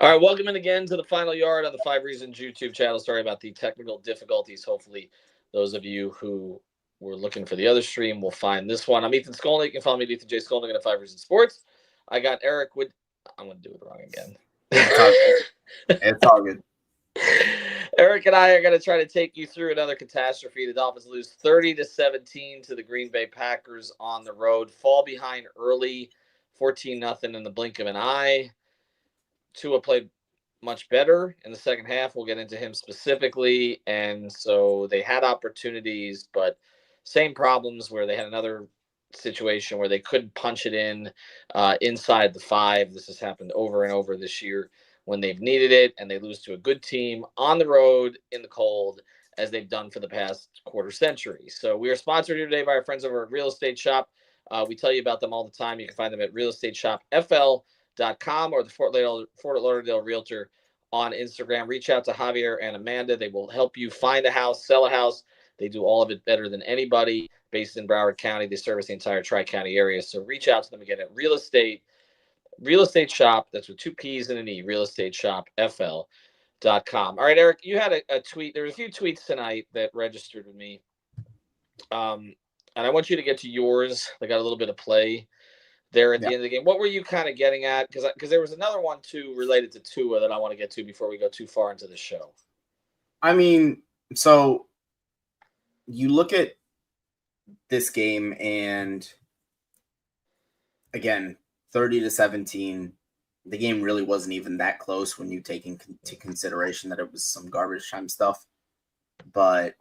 All right, welcome in again to the final yard on the Five Reasons YouTube channel. Sorry about the technical difficulties. Hopefully, those of you who were looking for the other stream will find this one. I'm Ethan Skolnick. You can follow me at Ethan J. Skolnick at Five Reasons Sports. I got Eric with. I'm going to do it wrong again. It's all good. It's all good. Eric and I are going to try to take you through another catastrophe. The Dolphins lose 30-17 to the Green Bay Packers on the road, fall behind early, 14-0 in the blink of an eye. Tua played much better in the second half. We'll get into him specifically. And so they had opportunities, but same problems where they had another situation where they couldn't punch it in inside the 5. This has happened over and over this year when they've needed it, and they lose to a good team on the road in the cold, as they've done for the past quarter century. So we are sponsored here today by our friends over at Real Estate Shop. We tell you about them all the time. You can find them at realestateshopfl.com or the Fort Lauderdale Realtor on Instagram. Reach out to Javier and Amanda. They will help you find a house, sell a house. They do all of it better than anybody. Based in Broward County, they service the entire Tri-County area. So reach out to them again at Real Estate Shop. That's with 2 P's and an E. realestateshopfl.com. All right, Eric, you had a tweet. There were a few tweets tonight that registered with me. And I want you to get to yours. They got a little bit of play there at the end of the game. What were you kind of getting at? Because there was another one, too, related to Tua that I want to get to before we go too far into the show. I mean, so you look at this game and, again, 30-17, the game really wasn't even that close when you take into consideration that it was some garbage time stuff. But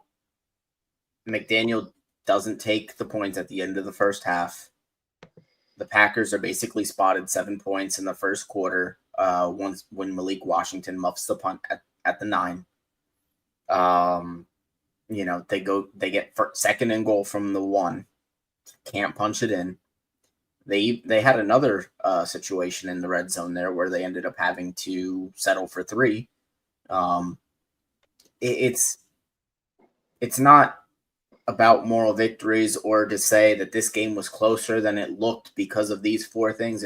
McDaniel doesn't take the points at the end of the first half. The Packers are basically spotted 7 points in the first quarter once when Malik Washington muffs the punt at the 9. They get second and goal from the 1. Can't punch it in. They had another situation in the red zone there where they ended up having to settle for 3. It's not about moral victories or to say that this game was closer than it looked because of these 4 things.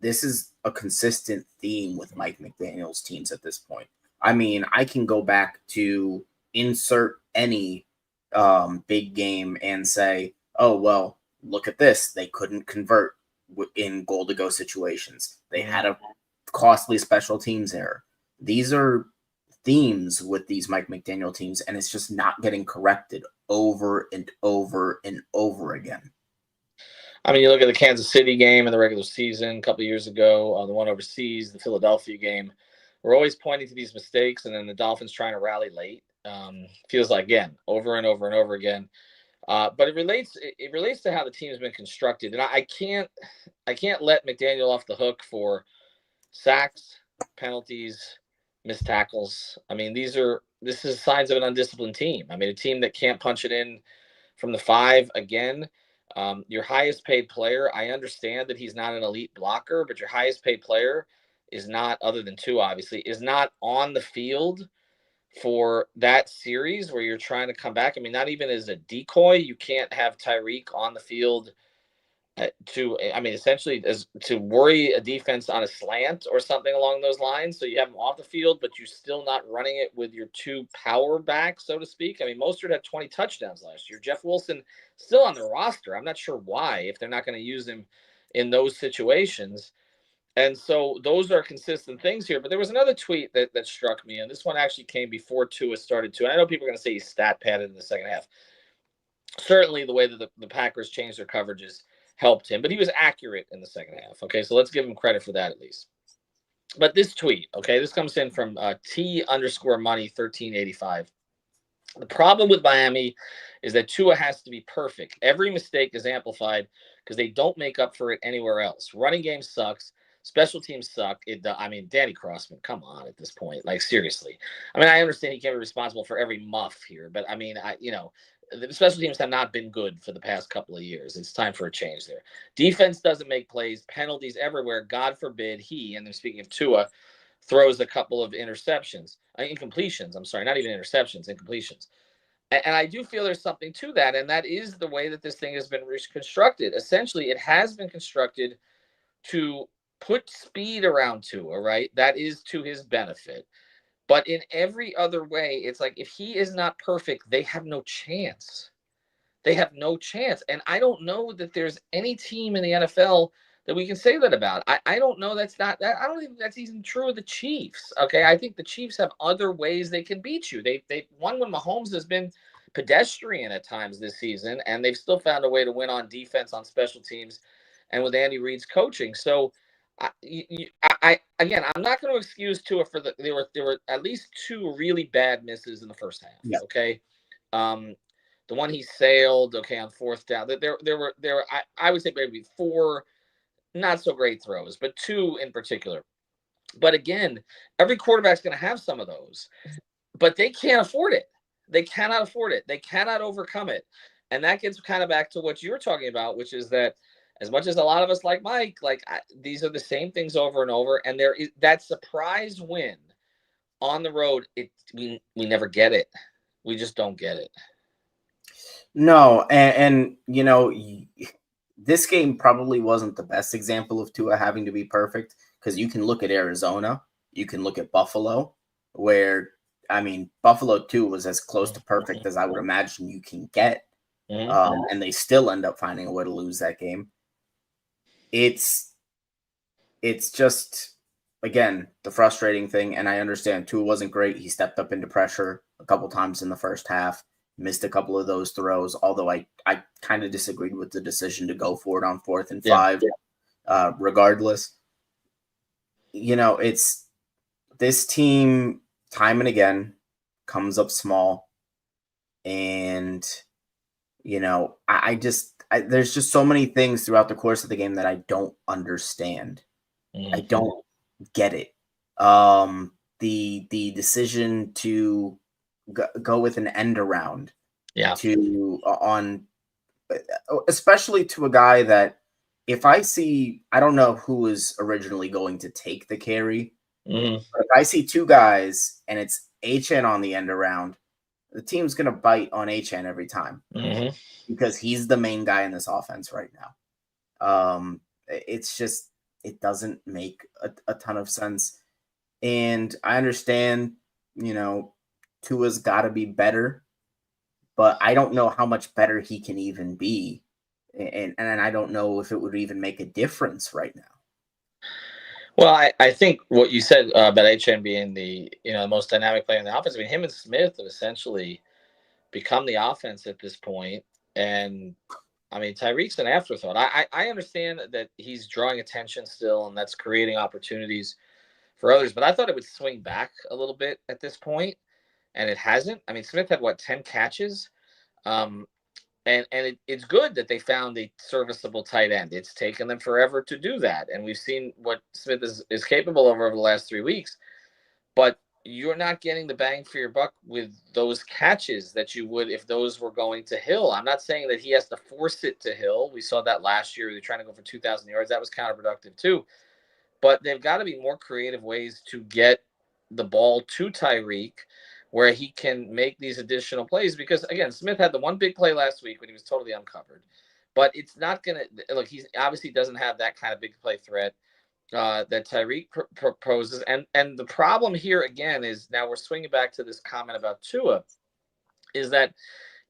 This is a consistent theme with Mike McDaniel's teams at this point. I mean, I can go back to insert any big game and say, oh, well, look at this. They couldn't convert in goal-to-go situations. They had a costly special teams error. These are themes with these Mike McDaniel teams, and it's just not getting corrected over and over and over again. I mean, you look at the Kansas City game in the regular season a couple of years ago, the one overseas, the Philadelphia game. We're always pointing to these mistakes, and then the Dolphins trying to rally late. Feels like, again, over and over and over again. But it relates to how the team's been constructed, and I can't let McDaniel off the hook for sacks, penalties, missed tackles. I mean, this is signs of an undisciplined team. I mean, a team that can't punch it in from the 5 again. Your highest paid player, I understand that he's not an elite blocker, but your highest paid player is not, other than 2, obviously, is not on the field for that series where you're trying to come back. I mean, not even as a decoy. You can't have Tyreek on the field essentially to worry a defense on a slant or something along those lines. So you have him off the field, but you're still not running it with your 2 power backs, so to speak. I mean, Mostert had 20 touchdowns last year. Jeff Wilson still on the roster. I'm not sure why, if they're not going to use him in those situations. And so those are consistent things here. But there was another tweet that struck me, and this one actually came before Tua started to. And I know people are going to say he's stat padded in the second half. Certainly the way that the Packers changed their coverages helped him, but he was accurate in the second half. Okay, so let's give him credit for that at least. But this tweet, okay, this comes in from T_money1385. The problem with Miami is that Tua has to be perfect. Every mistake is amplified because they don't make up for it anywhere else. Running game sucks. Special teams suck. Danny Crossman, come on at this point. Like, seriously. I mean, I understand he can't be responsible for every muff here, but I mean, the special teams have not been good for the past couple of years. It's time for a change there. Defense doesn't make plays. Penalties everywhere. God forbid and then speaking of Tua, throws a couple of incompletions. I'm sorry, not even interceptions, incompletions. And I do feel there's something to that, and that is the way that this thing has been reconstructed. Essentially, it has been constructed to put speed around Tua, right? That is to his benefit. But in every other way, it's like if he is not perfect, they have no chance. They have no chance. And I don't know that there's any team in the NFL that we can say that about. I don't know that's not that I don't think that's even true of the Chiefs. Okay. I think the Chiefs have other ways they can beat you. They won when Mahomes has been pedestrian at times this season, and they've still found a way to win on defense, on special teams, and with Andy Reid's coaching. So again, I'm not going to excuse Tua for there were at least two really bad misses in the first half. Yeah. Okay. Um, the one he sailed, okay, on fourth down. There were I would say maybe four not so great throws, but two in particular. But again, every quarterback's going to have some of those, but they can't afford it. They cannot afford it. They cannot overcome it. And that gets kind of back to what you're talking about, which is that as much as a lot of us like Mike, these are the same things over and over. And there is that surprise win on the road. We never get it. We just don't get it. No, and this game probably wasn't the best example of Tua having to be perfect, because you can look at Arizona, you can look at Buffalo, where Buffalo too was as close to perfect as I would imagine you can get, and they still end up finding a way to lose that game. It's just, again, the frustrating thing, and I understand Tua wasn't great. He stepped up into pressure a couple times in the first half. Missed a couple of those throws, although I kind of disagreed with the decision to go for it on 4th and 5. Regardless, it's this team time and again comes up small, and there's just so many things throughout the course of the game that I don't understand. I don't get it. The decision to go with an end around, especially to a guy that, if I see, I don't know who was originally going to take the carry, but if I see two guys and it's Achane on the end around, the team's going to bite on Achane every time, because he's the main guy in this offense right now. It's just, it doesn't make a ton of sense. And I understand, Tua's got to be better, but I don't know how much better he can even be. And I don't know if it would even make a difference right now. Well, I think what you said about HN being the most dynamic player in the offense. I mean, him and Smith have essentially become the offense at this point. And I mean, Tyreek's an afterthought. I understand that he's drawing attention still, and that's creating opportunities for others. But I thought it would swing back a little bit at this point, and it hasn't. I mean, Smith had 10 catches. And it's good that they found a serviceable tight end. It's taken them forever to do that. And we've seen what Smith is capable of over the last 3 weeks. But you're not getting the bang for your buck with those catches that you would if those were going to Hill. I'm not saying that he has to force it to Hill. We saw that last year. They're trying to go for 2,000 yards. That was counterproductive too. But they've got to be more creative ways to get the ball to Tyreek, where he can make these additional plays. Because, again, Smith had the one big play last week when he was totally uncovered. But it's not going to – look, he obviously doesn't have that kind of big play threat that Tyreek proposes. And the problem here, again, is now we're swinging back to this comment about Tua, is that,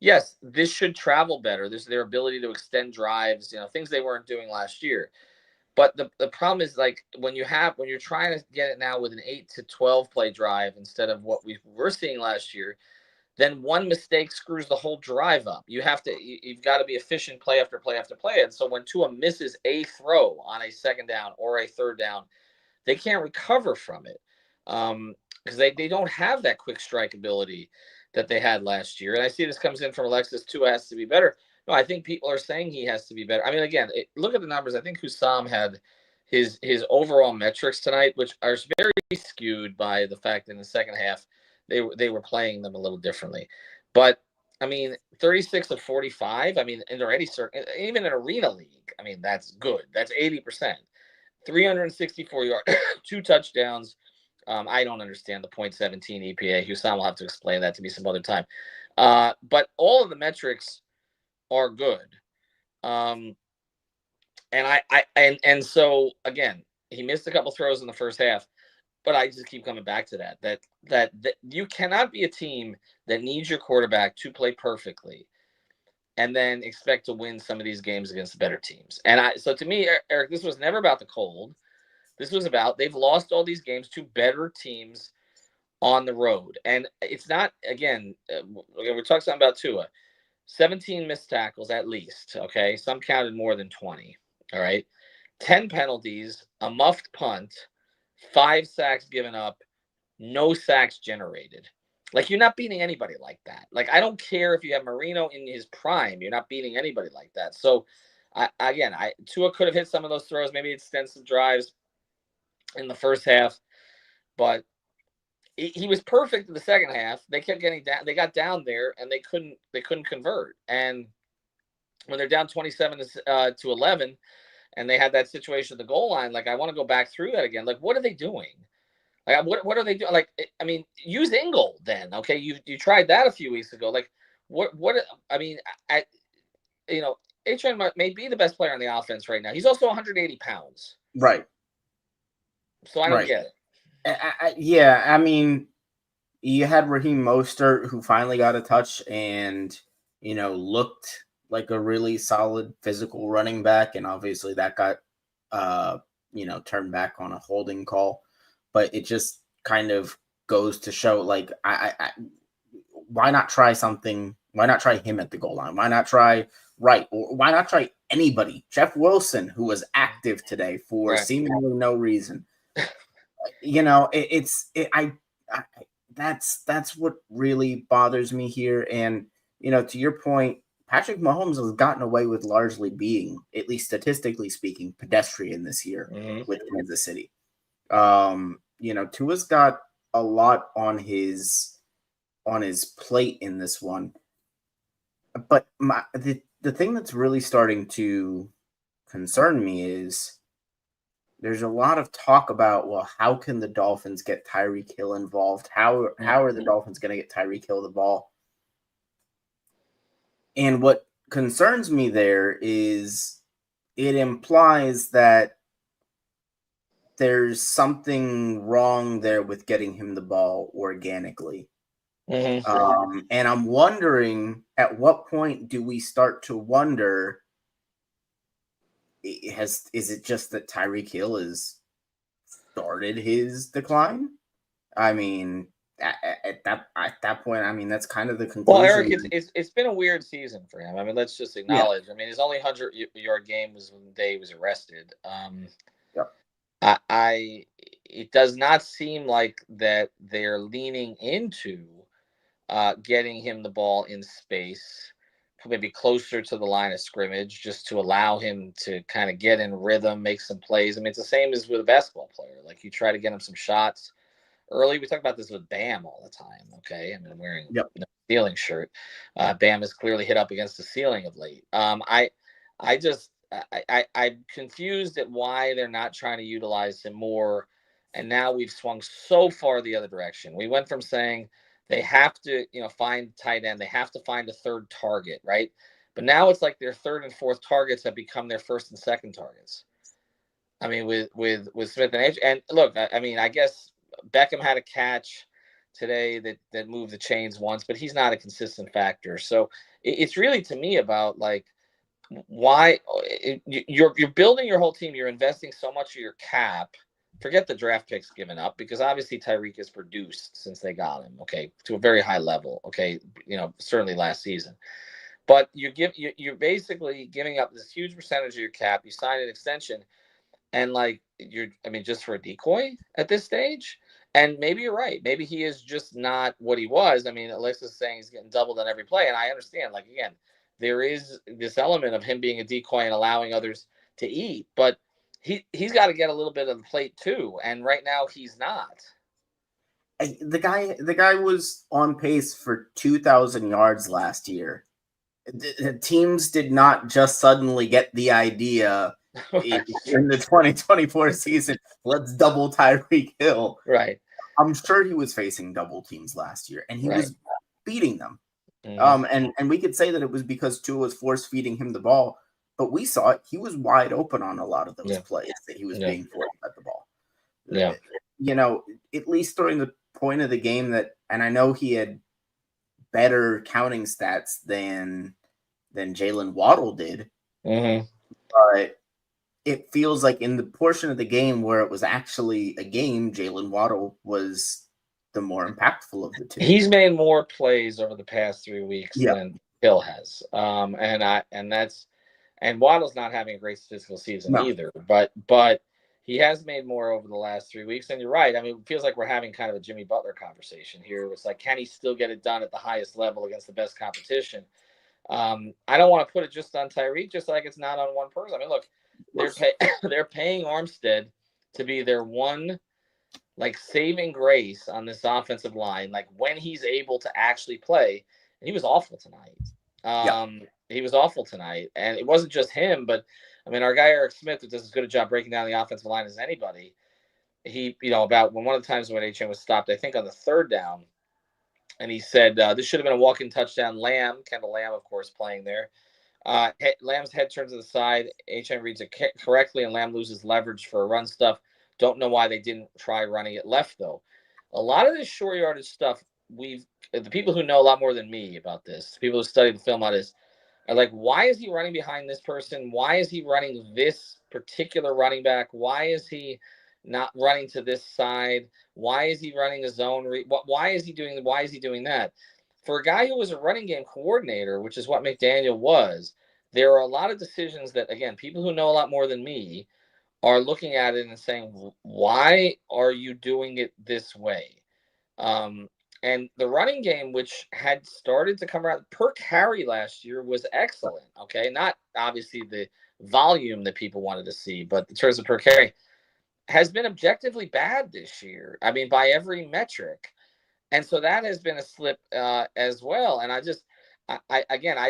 yes, this should travel better. There's their ability to extend drives, things they weren't doing last year. But the problem is, when you're trying to get it now with an 8 to 12 play drive instead of what we were seeing last year, then one mistake screws the whole drive up. You've got to be efficient play after play after play. And so when Tua misses a throw on a second down or a third down, they can't recover from it because they don't have that quick strike ability that they had last year. And I see this comes in from Alexis. Tua has to be better. No, I think people are saying he has to be better. I mean, again, look at the numbers. I think Hussam had his overall metrics tonight, which are very skewed by the fact that in the second half they were playing them a little differently. But I mean, 36 of 45. I mean, even in arena league, I mean, that's good. That's 80%. 364 yards, 2 touchdowns. I don't understand the .17 EPA. Hussam will have to explain that to me some other time. But all of the metrics are good. And so again, He missed a couple throws in the first half, but I just keep coming back to that you cannot be a team that needs your quarterback to play perfectly and then expect to win some of these games against better teams. So to me, Eric, this was never about the cold. This was about they've lost all these games to better teams on the road. And it's not, again, we're talking something about Tua. 17 missed tackles at least, okay? Some counted more than 20, all right? 10 penalties, a muffed punt, 5 sacks given up, no sacks generated. Like, you're not beating anybody like that. Like, I don't care if you have Marino in his prime. You're not beating anybody like that. So, Tua could have hit some of those throws, maybe extensive drives in the first half, but he was perfect in the second half. They kept getting down. They got down there and they couldn't convert. And when they're down 27 to 11, and they had that situation at the goal line, like I want to go back through that again. Like, what are they doing? Like, what are they doing? Like, I mean, use Ingold then. Okay, you tried that a few weeks ago. Like, what? I mean, H.N. may be the best player on the offense right now. He's also 180 pounds. Right. So I don't get it. Yeah, I mean, you had Raheem Mostert, who finally got a touch and, looked like a really solid physical running back. And obviously that got, turned back on a holding call. But it just kind of goes to show, like, why not try something? Why not try him at the goal line? Why not try Wright? Or why not try anybody? Jeff Wilson, who was active today for seemingly no reason. That's what really bothers me here. And, to your point, Patrick Mahomes has gotten away with largely being, at least statistically speaking, pedestrian this year with Kansas City. Tua's got a lot on his plate in this one. But the thing that's really starting to concern me is there's a lot of talk about, well, how can the Dolphins get Tyreek Hill involved? How are the Dolphins going to get Tyreek Hill the ball? And what concerns me there is it implies that there's something wrong there with getting him the ball organically. And I'm wondering, at what point do we start to wonder, is it just that Tyreek Hill has started his decline? I mean, at that point, I mean, that's kind of the conclusion. Well, Eric, it's been a weird season for him. I mean, let's just acknowledge. Yeah. I mean, his only 100-yard game was when the day he was arrested. It does not seem like that they're leaning into getting him the ball in space, maybe closer to the line of scrimmage, just to allow him to kind of get in rhythm, make some plays. I mean, it's the same as with a basketball player. Like, you try to get him some shots early. We talk about this with Bam all the time, okay? I mean, I'm wearing a ceiling shirt. Bam has clearly hit up against the ceiling of late. I'm confused at why they're not trying to utilize him more, and now we've swung so far the other direction. We went from saying they have to, find tight end. They have to find a third target, right? But now it's like their third and fourth targets have become their first and second targets. I mean, with Smith and H. And look, I mean, I guess Beckham had a catch today that moved the chains once, but he's not a consistent factor. So it's really, to me, about like why you're building your whole team. You're investing so much of your cap. Forget the draft picks given up, because obviously Tyreek has produced since they got him, okay, to a very high level, okay, certainly last season. But you're basically giving up this huge percentage of your cap. You sign an extension, and just for a decoy at this stage. And maybe you're right. Maybe he is just not what he was. I mean, Alyssa's saying he's getting doubled on every play, and I understand. Like, again, there is this element of him being a decoy and allowing others to eat, but he's got to get a little bit of the plate too, and right now he's not. The guy was on pace for 2,000 yards last year. The teams did not just suddenly get the idea in the 2024 season, let's double Tyreek Hill. Right. I'm sure he was facing double teams last year, and he was beating them. And we could say that it was because Tua was force feeding him the ball, but we saw it. He was wide open on a lot of those plays that he was being forced at the Yeah. You know, at least during the point of the game that, and I know he had better counting stats than Jalen Waddle did, Mm-hmm. but it feels like in the portion of the game where it was actually a game, Jalen Waddle was the more impactful of the two. He's made more plays over the past 3 weeks Yeah. than Hill has. And Waddle's not having a great statistical season No. either, but he has made more over the last 3 weeks. And you're right. I mean, it feels like we're having kind of a Jimmy Butler conversation here. It's like, can he still get it done at the highest level against the best competition? I don't want to put it just on Tyreek, just like it's not on one person. I mean, look, they're paying Armstead to be their one like saving grace on this offensive line, like when he's able to actually play. And he was awful tonight. He was awful tonight. And it wasn't just him, but I mean, our guy Eric Smith, who does as good a job breaking down the offensive line as anybody, he, about when one of the times when HM was stopped, I think on the third down, and he said, this should have been a walk-in touchdown. Kendall Lamb, of course, playing there. Lamb's head turns to the side. HM reads it correctly, and Lamb loses leverage for a run stuff. Don't know why they didn't try running it left, though. A lot of this short yardage stuff, the people who know a lot more than me about this, people who study the film on this, are like, why is he running behind this person? Why is he running this particular running back? Why is he not running to this side? Why is he running a zone? Why is he doing that? For a guy who was a running game coordinator, which is what McDaniel was, there are a lot of decisions that, again, people who know a lot more than me are looking at it and saying, why are you doing it this way? And the running game, which had started to come around per carry last year, was excellent. Okay. Not obviously the volume that people wanted to see, but in terms of per carry, has been objectively bad this year. I mean, by every metric. And so that has been a slip as well. And I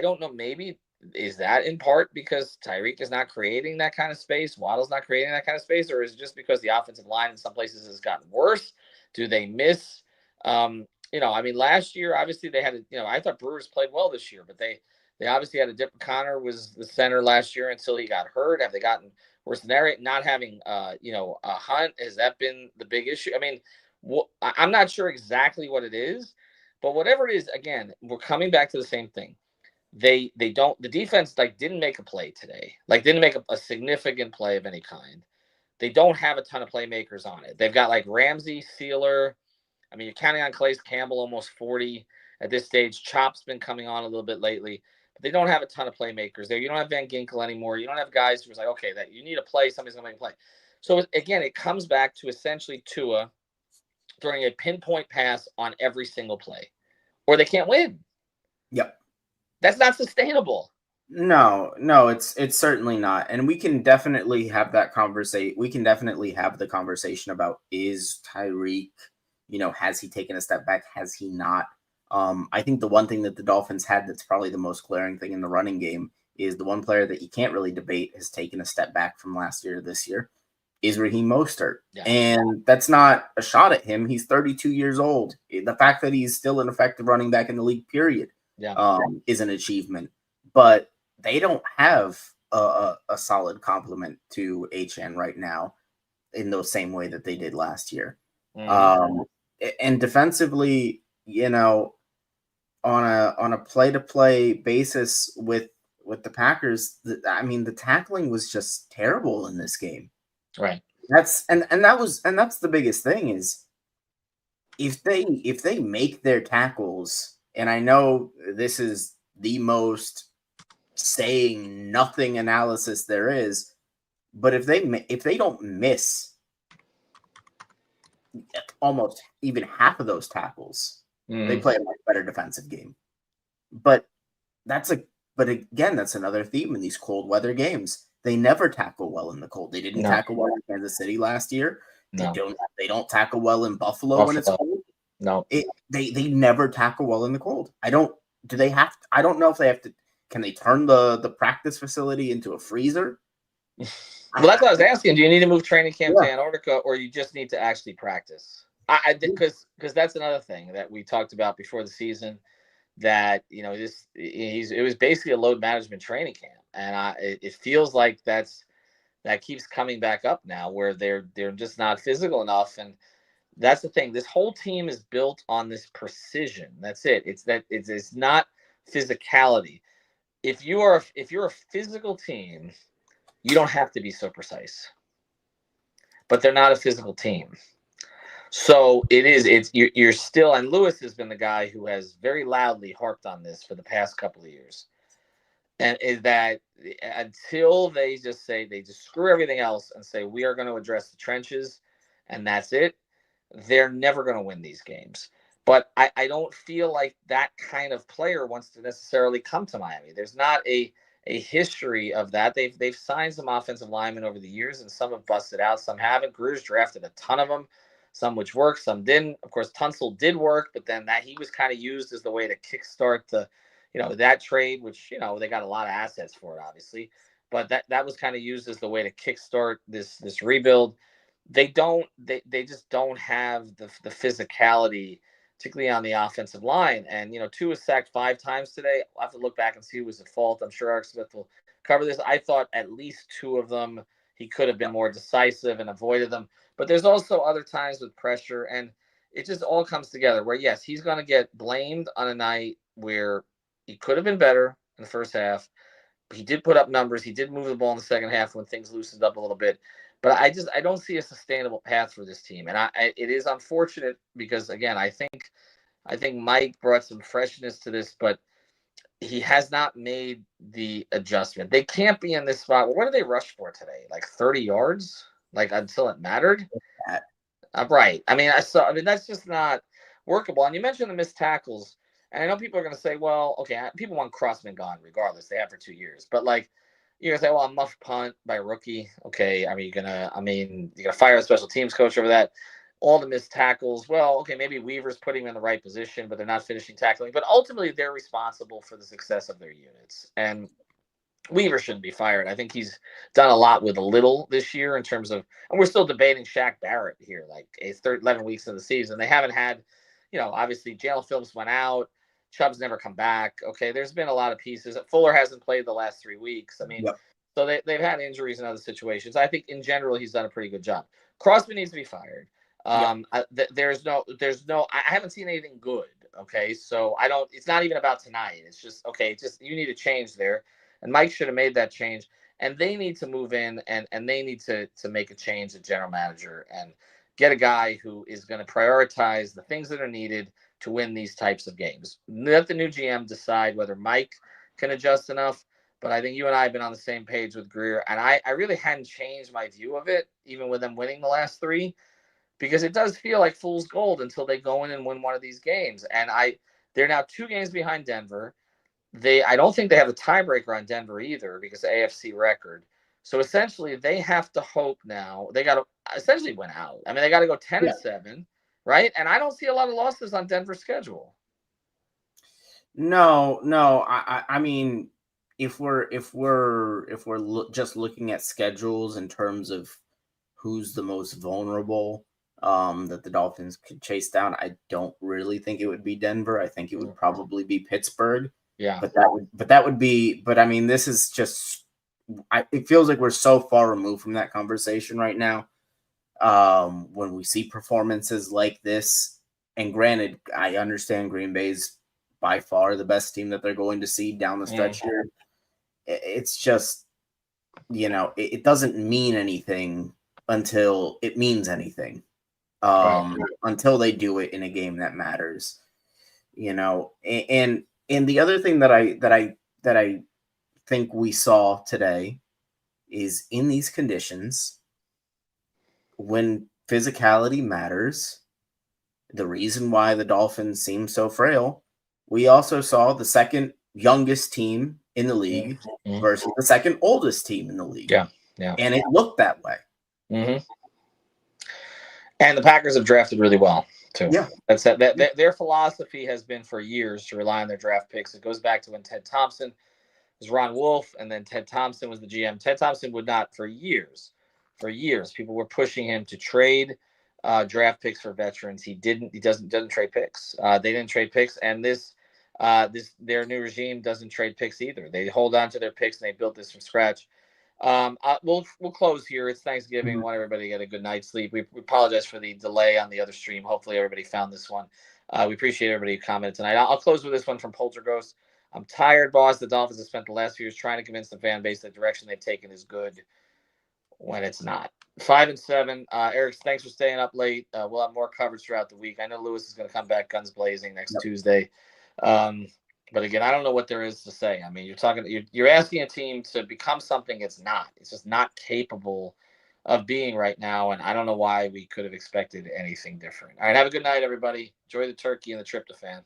don't know. Maybe is that in part because Tyreek is not creating that kind of space, Waddle's not creating that kind of space, or is it just because the offensive line in some places has gotten worse? Do they miss? I mean, last year obviously they had I thought Brewers played well this year, but they obviously had a different. Connor was the center last year until he got hurt. Have they gotten worse than that? Not having a Hunt, has that been the big issue? I mean, I'm not sure exactly what it is, but whatever it is, again, we're coming back to the same thing. The defense didn't make a play today, didn't make a significant play of any kind. They don't have a ton of playmakers on it. They've got Ramsey, Sealer. I mean, you're counting on Calais Campbell, almost 40 at this stage. Chop's been coming on a little bit lately, but they don't have a ton of playmakers there. You don't have Van Ginkel anymore. You don't have guys who's like, okay, that you need a play, somebody's going to make a play. So again, it comes back to essentially Tua throwing a pinpoint pass on every single play, or they can't win. Yep. That's not sustainable. No, it's certainly not. And we can definitely have that conversation. We can definitely have the conversation about, is Tyreek, has he taken a step back? Has he not? I think the one thing that the Dolphins had that's probably the most glaring thing in the running game is the one player that you can't really debate has taken a step back from last year to this year is Raheem Mostert. Yeah. And that's not a shot at him. He's 32 years old. The fact that he's still an effective running back in the league, period, is an achievement. But they don't have a solid complement to HN right now in the same way that they did last year. Mm-hmm. And defensively, on a play-to-play basis with the Packers, the tackling was just terrible in this game. Right. That's the biggest thing is if they make their tackles, and I know this is the most saying nothing analysis there is, but if they don't miss almost even half of those tackles, they play a much better defensive game. But again, that's another theme in these cold weather games. They never tackle well in the cold. They didn't tackle well in Kansas City last year. They don't tackle well in Buffalo when it's cold. No. They never tackle well in the cold. I don't know if they have to. Can they turn the practice facility into a freezer? Well, that's what I was asking. Do you need to move training camp to Antarctica, or you just need to actually practice? Because that's another thing that we talked about before the season. That it was basically a load management training camp, and it feels like that's that keeps coming back up now, where they're just not physical enough. And that's the thing. This whole team is built on this precision. That's it. It's not physicality. If you're a physical team, you don't have to be so precise. But they're not a physical team. So you're still, and Lewis has been the guy who has very loudly harped on this for the past couple of years. And is that until they just say, they just screw everything else and say, we are going to address the trenches and that's it, they're never going to win these games. But I don't feel like that kind of player wants to necessarily come to Miami. There's not a history of that. They've signed some offensive linemen over the years, and some have busted out, some haven't. Greer's drafted a ton of them, some which worked, some didn't. Of course, Tunsil did work, but then that he was kind of used as the way to kickstart that trade, which they got a lot of assets for it, obviously, but that was kind of used as the way to kickstart this rebuild. They just don't have the physicality, particularly on the offensive line. And Tua was sacked 5 times today. I'll have to look back and see who was at fault. I'm sure Eric Smith will cover this. I thought at least 2 of them he could have been more decisive and avoided them. But there's also other times with pressure, and it just all comes together where, yes, he's going to get blamed on a night where he could have been better in the first half. He did put up numbers. He did move the ball in the second half when things loosened up a little bit. But I don't see a sustainable path for this team. And it is unfortunate because, again, I think Mike brought some freshness to this, but he has not made the adjustment. They can't be in this spot. What did they rush for today? Like 30 yards? Like until it mattered? Right. I mean, that's just not workable. And you mentioned the missed tackles. And I know people are going to say, well, okay, people want Crossman gone regardless. They have for 2 years. But you're going to say, well, a muff punt by a rookie. Okay, you're going to fire a special teams coach over that. All the missed tackles. Well, okay, maybe Weaver's putting him in the right position, but they're not finishing tackling. But ultimately, they're responsible for the success of their units. And Weaver shouldn't be fired. I think he's done a lot with a little this year in terms of, and we're still debating Shaq Barrett here, like 11 weeks of the season. They haven't had, obviously Jalen Phillips went out. Chubb's never come back. Okay, there's been a lot of pieces. Fuller hasn't played the last 3 weeks. Yep. So they've had injuries in other situations. I think in general he's done a pretty good job. Crosby needs to be fired. There's no. I haven't seen anything good. Okay, so I don't. It's not even about tonight. It's just okay. You need a change there, and Mike should have made that change. And they need to move in, and they need to make a change at general manager and get a guy who is going to prioritize the things that are needed to win these types of games. Let the new GM decide whether Mike can adjust enough. But I think you and I have been on the same page with Greer, and I really hadn't changed my view of it, even with them winning the last 3. Because it does feel like fool's gold until they go in and win one of these games. And they're now 2 games behind Denver. I don't think they have a tiebreaker on Denver either because of AFC record. So essentially, they have to hope now. They got to essentially win out. I mean, they got to go 10-7, right? And I don't see a lot of losses on Denver's schedule. No. I mean, if we're just looking at schedules in terms of who's the most vulnerable that the Dolphins could chase down, I don't really think it would be Denver. I think it would probably be Pittsburgh. Yeah. But I mean, this is just, it feels like we're so far removed from that conversation right now. When we see performances like this, and granted, I understand Green Bay's by far the best team that they're going to see down the stretch here. It's just, it doesn't mean anything until it means anything. Until they do it in a game that matters, and the other thing that I think we saw today is in these conditions, when physicality matters, the reason why the Dolphins seem so frail, we also saw the second youngest team in the league versus the second oldest team in the league. Yeah. And it looked that way. Mm-hmm. And the Packers have drafted really well, too. Yeah. Their philosophy has been for years to rely on their draft picks. It goes back to when Ted Thompson was Ron Wolf, and then Ted Thompson was the GM. Ted Thompson would not, for years, people were pushing him to trade draft picks for veterans. He doesn't trade picks. They didn't trade picks, and their new regime doesn't trade picks either. They hold on to their picks, and they built this from scratch. We'll close here. It's Thanksgiving. Mhm. Want everybody to get a good night's sleep. We apologize for the delay on the other stream. Hopefully, everybody found this one. We appreciate everybody who commented tonight. I'll close with this one from Polterghost. I'm tired, boss. The Dolphins have spent the last few years trying to convince the fan base the direction they've taken is good when it's not. 5-7. Eric, thanks for staying up late. We'll have more coverage throughout the week. I know Lewis is going to come back guns blazing next Yep. Tuesday. But again, I don't know what there is to say. I mean, you're asking a team to become something it's not. It's just not capable of being right now, and I don't know why we could have expected anything different. All right, have a good night, everybody. Enjoy the turkey and the tryptophan.